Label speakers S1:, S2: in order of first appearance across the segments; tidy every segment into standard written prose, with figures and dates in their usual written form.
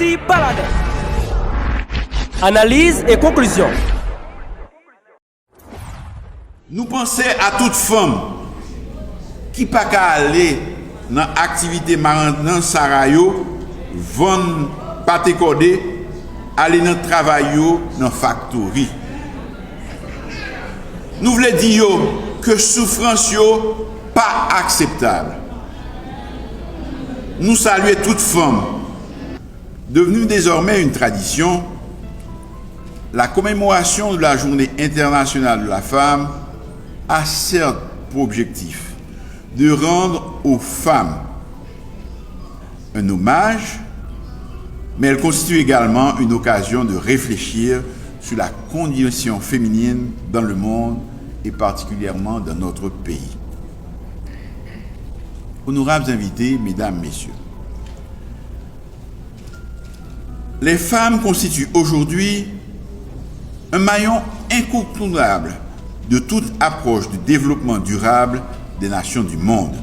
S1: Alexis Baladin. Analyse et conclusion.
S2: Nous pensons à toute femme qui pas qu'à aller dans l'activité dans Sarayo, vendre pâté cordé, aller dans le travail dans la factory. Nous voulons dire que souffrance yo pas acceptable. Nous saluons toute femme. Devenue désormais une tradition, la commémoration de la Journée internationale de la femme a certes pour objectif de rendre aux femmes un hommage, mais elle constitue également une occasion de réfléchir sur la condition féminine dans le monde et particulièrement dans notre pays. Honorables invités, mesdames, messieurs, les femmes constituent aujourd'hui un maillon incontournable de toute approche du développement durable des nations du monde.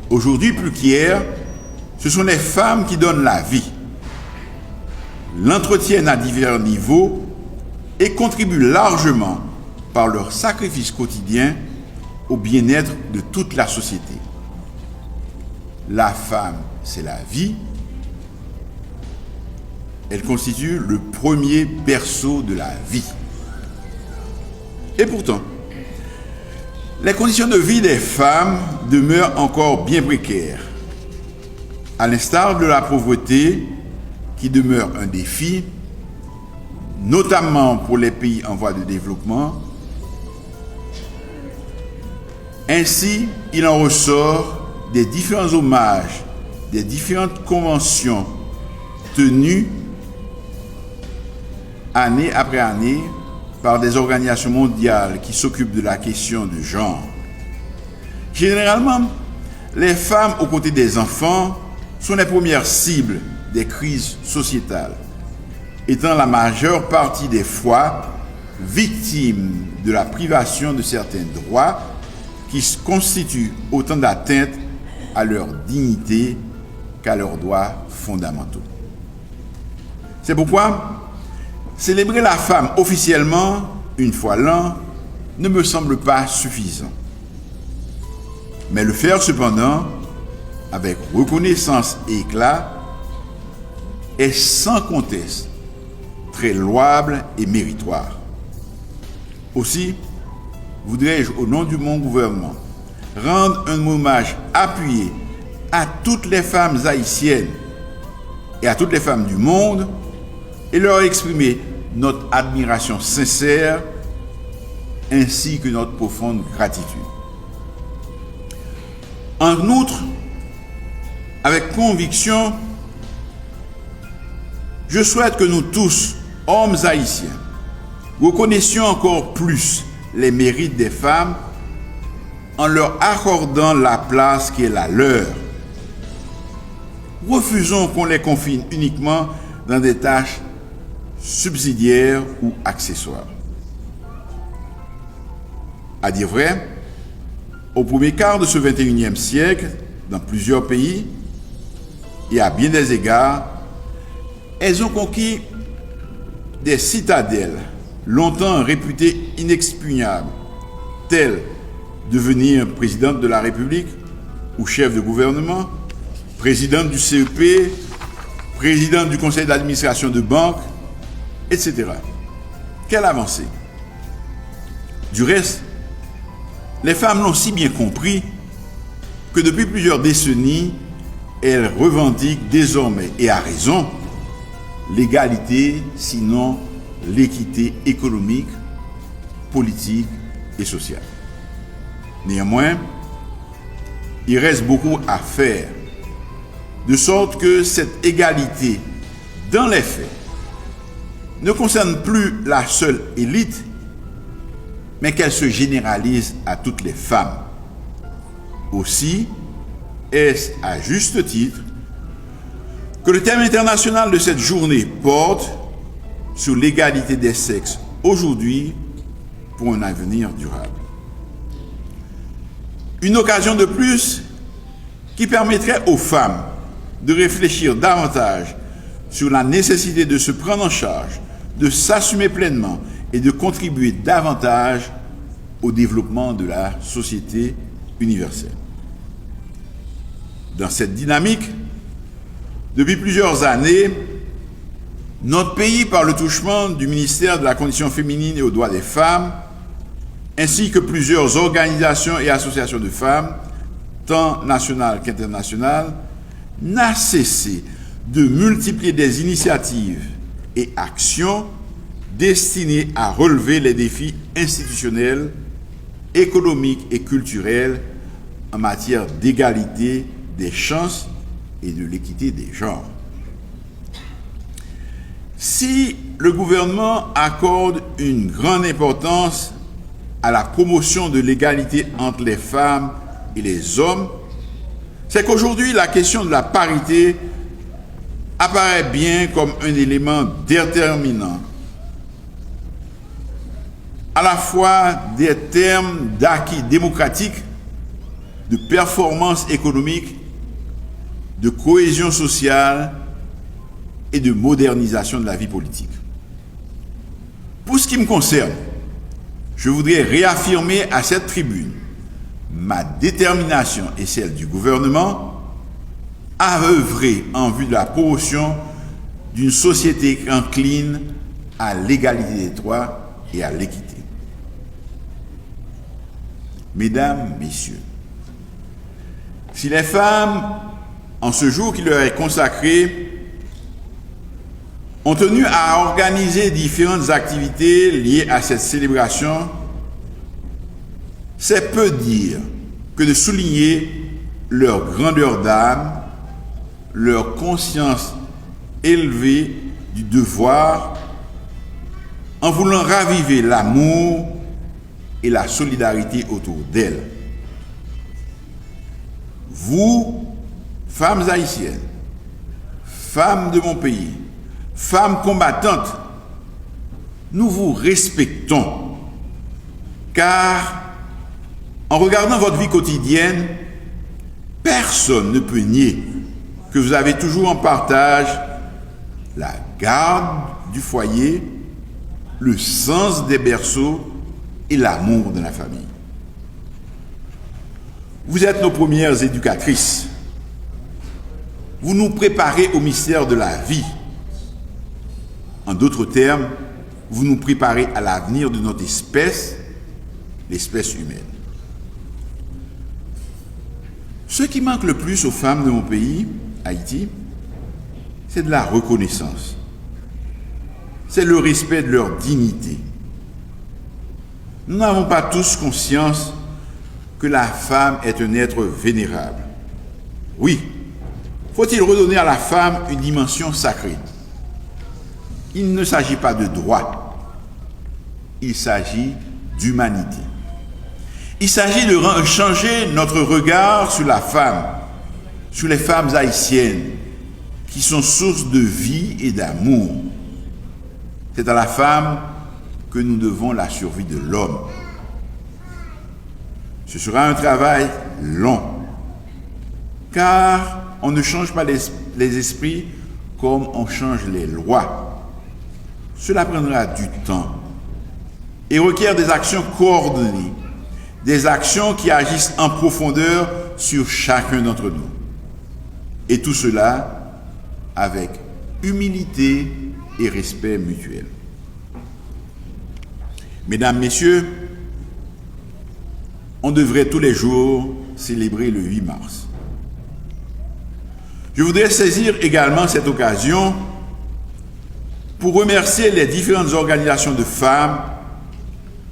S2: Aujourd'hui plus qu'hier, ce sont les femmes qui donnent la vie, l'entretiennent à divers niveaux et contribuent largement par leur sacrifice quotidien au bien-être de toute la société. La femme, c'est la vie. Elle constitue le premier berceau de la vie. Et pourtant, les conditions de vie des femmes demeurent encore bien précaires. À l'instar de la pauvreté, qui demeure un défi, notamment pour les pays en voie de développement. Ainsi, il en ressort des différents hommages, des différentes conventions tenues année après année par des organisations mondiales qui s'occupent de la question de genre. Généralement, les femmes aux côtés des enfants sont les premières cibles des crises sociétales, étant la majeure partie des fois victimes de la privation de certains droits qui constituent autant d'atteintes à leur dignité qu'à leurs droits fondamentaux. C'est pourquoi célébrer la femme officiellement, une fois l'an, ne me semble pas suffisant. Mais le faire cependant, avec reconnaissance et éclat, est sans conteste très louable et méritoire. Aussi, voudrais-je, au nom de mon gouvernement, rendre un hommage appuyé à toutes les femmes haïtiennes et à toutes les femmes du monde et leur exprimer notre admiration sincère ainsi que notre profonde gratitude. En outre, avec conviction, je souhaite que nous tous, hommes haïtiens, reconnaissions encore plus les mérites des femmes en leur accordant la place qui est la leur. Refusons qu'on les confine uniquement dans des tâches subsidiaires ou accessoires. À dire vrai, au premier quart de ce 21e siècle, dans plusieurs pays, et à bien des égards, elles ont conquis des citadelles longtemps réputées inexpugnables, telles devenir présidente de la République ou chef de gouvernement, présidente du CEP, présidente du conseil d'administration de banque, etc. Quelle avancée! Du reste, les femmes l'ont si bien compris que depuis plusieurs décennies, elles revendiquent désormais, et à raison, l'égalité, sinon l'équité économique, politique et sociale. Néanmoins, il reste beaucoup à faire, de sorte que cette égalité, dans les faits, ne concerne plus la seule élite, mais qu'elle se généralise à toutes les femmes. Aussi, est-ce à juste titre que le thème international de cette journée porte sur l'égalité des sexes aujourd'hui pour un avenir durable. Une occasion de plus qui permettrait aux femmes de réfléchir davantage sur la nécessité de se prendre en charge, de s'assumer pleinement et de contribuer davantage au développement de la société universelle. Dans cette dynamique, depuis plusieurs années, notre pays, par le truchement du ministère de la Condition féminine et aux droits des femmes, ainsi que plusieurs organisations et associations de femmes, tant nationales qu'internationales, n'a cessé de multiplier des initiatives et actions destinées à relever les défis institutionnels, économiques et culturels en matière d'égalité des chances et de l'équité des genres. Si le gouvernement accorde une grande importance à la promotion de l'égalité entre les femmes et les hommes, c'est qu'aujourd'hui la question de la parité apparaît bien comme un élément déterminant, à la fois des termes d'acquis démocratiques, de performance économique, de cohésion sociale et de modernisation de la vie politique. Pour ce qui me concerne, je voudrais réaffirmer à cette tribune ma détermination et celle du gouvernement à œuvrer en vue de la promotion d'une société incline à l'égalité des droits et à l'équité. Mesdames, Messieurs, si les femmes, en ce jour qui leur est consacré, ont tenu à organiser différentes activités liées à cette célébration, c'est peu dire que de souligner leur grandeur d'âme, leur conscience élevée du devoir, en voulant raviver l'amour et la solidarité autour d'elles. Vous, femmes haïtiennes, femmes de mon pays, femmes combattantes, nous vous respectons, car en regardant votre vie quotidienne, personne ne peut nier que vous avez toujours en partage la garde du foyer, le sens des berceaux et l'amour de la famille. Vous êtes nos premières éducatrices. Vous nous préparez au mystère de la vie. En d'autres termes, vous nous préparez à l'avenir de notre espèce, l'espèce humaine. Ce qui manque le plus aux femmes de mon pays, Haïti, c'est de la reconnaissance. C'est le respect de leur dignité. Nous n'avons pas tous conscience que la femme est un être vénérable. Oui, faut-il redonner à la femme une dimension sacrée. Il ne s'agit pas de droit, il s'agit d'humanité. Il s'agit de changer notre regard sur la femme, sur les femmes haïtiennes, qui sont source de vie et d'amour. C'est à la femme que nous devons la survie de l'homme. Ce sera un travail long, car on ne change pas les esprits comme on change les lois. Cela prendra du temps et requiert des actions coordonnées, des actions qui agissent en profondeur sur chacun d'entre nous. Et tout cela avec humilité et respect mutuel. Mesdames, Messieurs, on devrait tous les jours célébrer le 8 mars. Je voudrais saisir également cette occasion pour remercier les différentes organisations de femmes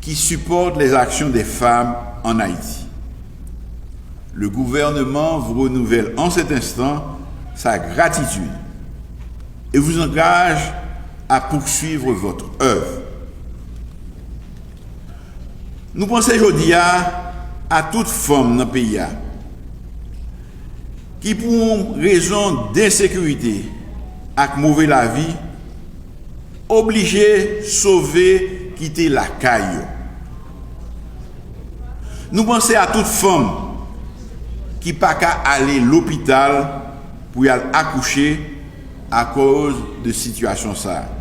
S2: qui supportent les actions des femmes en Haïti. Le gouvernement vous renouvelle en cet instant sa gratitude et vous engage à poursuivre votre œuvre. Nous pensons aujourd'hui à toute femme dans le pays qui, pour raison d'insécurité et mauvaise la vie, obligée sauver, quitter la caille. Nous pensons à toute femme qui n'a pas qu'à aller à l'hôpital pour y aller accoucher à cause de situation ça.